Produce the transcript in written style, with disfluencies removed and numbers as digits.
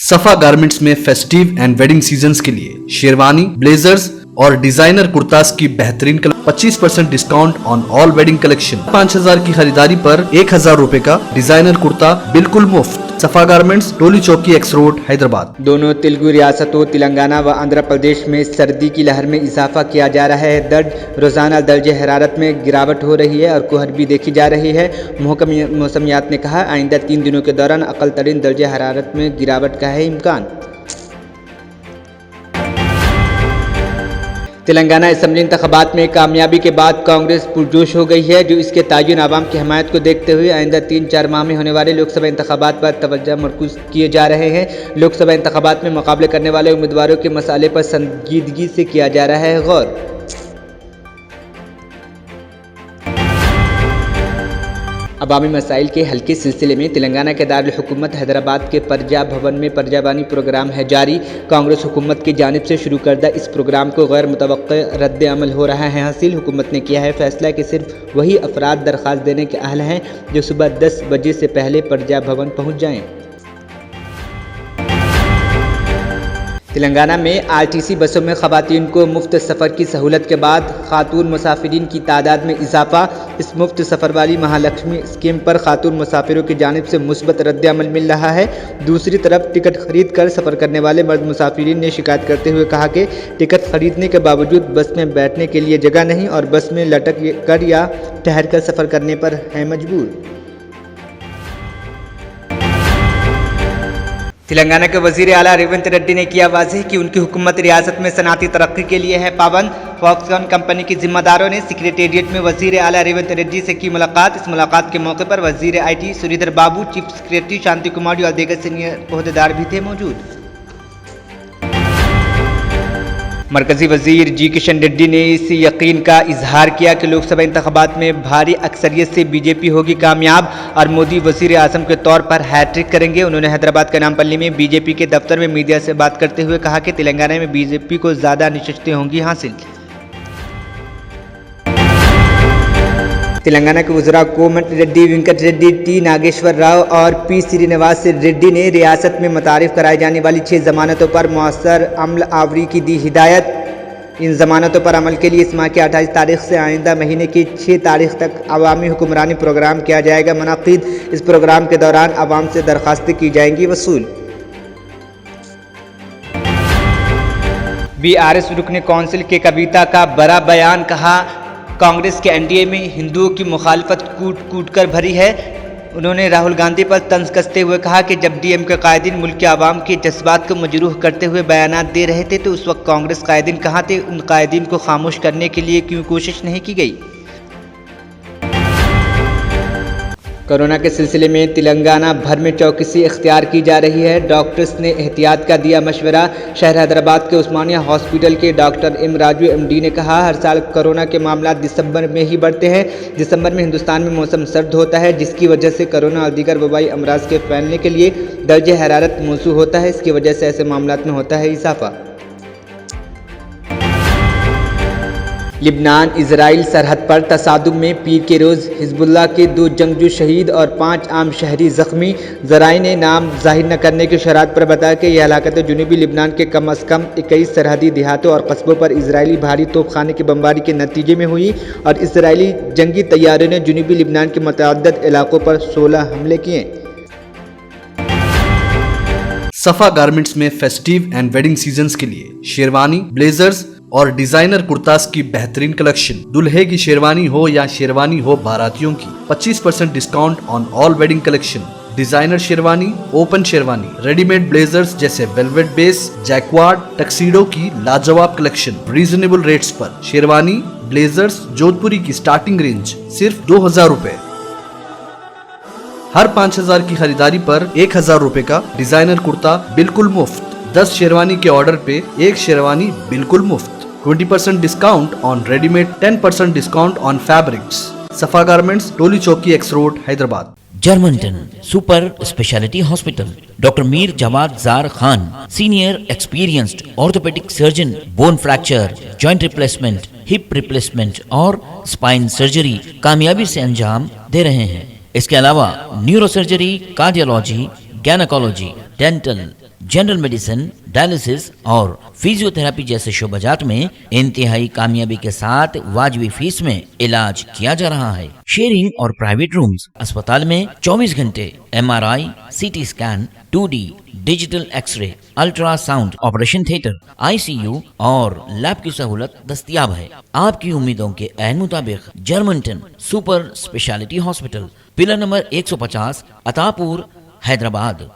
सफा गारमेंट्स में festive and wedding seasons के लिए शेरवानी, ब्लेजर्स और डिजाइनर कुर्तास की बेहतरीन 25% discount on all wedding collection. 5000 की खरीदारी पर 1000 रुपए का डिजाइनर कुर्ता बिल्कुल मुफ्त। सफा garments, Toli Chowki, X road, Hyderabad. दोनों तेलुगु रियासतों तेलंगाना व आंध्र प्रदेश में सर्दी की लहर में इजाफा किया जा रहा है। रोजाना दर्जे हरारत में गिरावट हो रही है और कोहर भी देखी जा रही है। मौसमियात ने कहा, आइंदा 3 दिनों के दौरान अकल तरीन दर्जे हरारत में गिरावट का है इम्कान। तेलंगाना असम्बली इंतखाबात में कामयाबी के बाद कांग्रेस पुरजोश हो गई है, जो इसके तायुन आवाम की हमायत को देखते हुए आइंदा 3-4 माह में होने वाले लोकसभा इंतखाबात पर तवज्जो मरकूज किए जा रहे हैं। लोकसभा इंतखाबात में मुकाबले करने वाले उम्मीदवारों के मसाले पर संजीदगी से किया जा रहा है गौर। अवामी मसाइल के हल के सिलसिले में तेलंगाना के दारुल हुकूमत हैदराबाद के प्रजा भवन में प्रजावानी प्रोग्राम है जारी। कांग्रेस हुकूमत की जानिब से शुरू करदा इस प्रोग्राम को गैर मुतवक्किल रद्द अमल हो रहा है हासिल। हुकूमत ने किया है फैसला कि सिर्फ वही अफराद दरख्वास्त देने के अहल हैं जो सुबह 10 बजे से पहले प्रजा भवन पहुँच जाएँ। तेलंगाना में आरटीसी बसों में खवातीन को मुफ्त सफ़र की सहूलत के बाद खातून मुसाफिरीन की तादाद में इजाफा। इस मुफ्त सफ़र वाली महालक्ष्मी स्कीम पर खातून मुसाफिरों की जानिब से मुस्बत रद्द अमल मिल रहा है। दूसरी तरफ टिकट खरीद कर सफ़र करने वाले मर्द मुसाफिरीन ने शिकायत करते हुए कहा कि टिकट खरीदने के बावजूद बस में बैठने के लिए जगह नहीं और बस में लटक कर या ठहर कर सफ़र करने पर है मजबूर। तेलंगाना के वजीर आला रेवंत रेड्डी ने किया वाज़ेह कि उनकी हुकूमत रियासत में सनाती तरक्की के लिए है पाबंद। फॉक्सकॉन कंपनी के जिम्मेदारों ने सेक्रेटेरिएट में वजीर आला रेवंत रेड्डी से की मुलाकात। इस मुलाकात के मौके पर वजीर IT Sridhar Babu, chief secretary Shanti Kumari और दीगर सीनियर ओहदेदार भी थे मौजूद। मरकजी वजीर जी किशन रेड्डी ने इस यकीन का इजहार किया कि लोकसभा इंतखाबात में भारी अक्सरियत से बीजेपी होगी कामयाब और मोदी वजीर आज़म के तौर पर हैट्रिक करेंगे। उन्होंने हैदराबाद के नामपल्ली में बीजेपी के दफ्तर में मीडिया से बात करते हुए कहा कि तेलंगाना में बीजेपी को ज़्यादा नशिस्तें होंगी हासिल। तेलंगाना के वज़रा कोमट रेड्डी, वेंकट रेड्डी, टी नागेश्वर राव और पी श्रीनिवास रेड्डी ने रियासत में मुतारिफ कराई जाने वाली 6 जमानतों पर मौसर अमल आवरी की दी हिदायत। इन जमानतों पर अमल के लिए इस माह की 28 तारीख से आइंदा महीने की 6 तारीख तक अवामी हुक्मरानी प्रोग्राम किया जाएगा मुनक़िद। इस प्रोग्राम के दौरान अवाम से दरख्वास्तें की जाएंगी वसूल। BRS रुकने कौंसिल के कविता का बड़ा बयान, कहा कांग्रेस के NDA में हिंदुओं की मुखालफत कूट कूट कर भरी है। उन्होंने राहुल गांधी पर तंज कसते हुए कहा कि जब DMK के कायदीन मुल्क के आवाम के जज्बात को मजरूह करते हुए बयानात दे रहे थे तो उस वक्त कांग्रेस कायदीन कहाँ थे? उन कायदीन को खामोश करने के लिए क्यों कोशिश नहीं की गई? कोरोना के सिलसिले में तेलंगाना भर में चौकसी इख्तियार की जा रही है। डॉक्टर्स ने एहतियात का दिया मशवरा। शहर हैदराबाद के उस्मानिया हॉस्पिटल के डॉक्टर M राजू MD ने कहा, हर साल कोरोना के मामला दिसंबर में ही बढ़ते हैं। दिसंबर में हिंदुस्तान में मौसम सर्द होता है, जिसकी वजह से कोरोना और दीगर वबाई अमराज के फैलने के लिए दर्जे हरारत मौसू होता है। इसकी वजह से ऐसे मामलात में होता है इजाफा। लिबनान इजराइल सरहद पर तसादुम में पीर के रोज़ हिजबुल्लाह के 2 जंगजू शहीद और 5 आम शहरी ज़ख्मी। ज़राई ने नाम जाहिर न करने की शरात पर बताया कि यह हलाकत जनूबी लिबनान के कम अज़ कम 21 सरहदी देहातों और कस्बों पर इजरायली भारी तोपखाने की बमबारी के नतीजे में हुई और इजरायली जंगी तैयारों ने जनूबी लिबनान के मुतअद्दिद इलाकों पर 16 हमले किए। सफा गारमेंट्स में फेस्टिव एंड वेडिंग सीजन्स के लिए शेरवानी, ब्लेजर्स और डिजाइनर कुर्तास की बेहतरीन कलेक्शन। दुल्हे की शेरवानी हो या शेरवानी हो बारातियों की, 25% discount on all wedding collection. Designer sherwani, open sherwani, readymade blazers जैसे वेलवेट बेस, जैक्वार्ड, टक्सीडो की लाजवाब कलेक्शन रीजनेबल रेट्स पर। शेरवानी, ब्लेजर्स जोधपुरी की स्टार्टिंग रेंज सिर्फ 2000 रुपए। हर 5000 की खरीदारी पर 1000 रुपए का डिजाइनर कुर्ता बिल्कुल मुफ्त। 10 शेरवानी के ऑर्डर पे 1 शेरवानी बिल्कुल मुफ्त। 20% discount on readymade, 10% discount on fabrics. Safa garments, Toli Chowki, X road, Hyderabad. Germanten super speciality hospital, doctor Mir Jawad Zar Khan, senior experienced orthopaedic surgeon, bone fracture, joint replacement, hip replacement और स्पाइन सर्जरी कामयाबी से अंजाम दे रहे हैं। इसके अलावा neurosurgery, cardiology, gynaecology, dental, general medicine, dialysis और फिजियोथेरेपी जैसे शोबाजात में इंतहाई कामयाबी के साथ वाजबी फीस में इलाज किया जा रहा है। शेयरिंग और प्राइवेट रूम्स। अस्पताल में 24 घंटे MRI, CT scan, 2D digital x-ray, ultrasound, operation theatre, ICU और लैब की सहूलत दस्तयाब है। आपकी उम्मीदों के ऐन मुताबिक Germanten super speciality hospital, pillar number 150, Attapur, Hyderabad.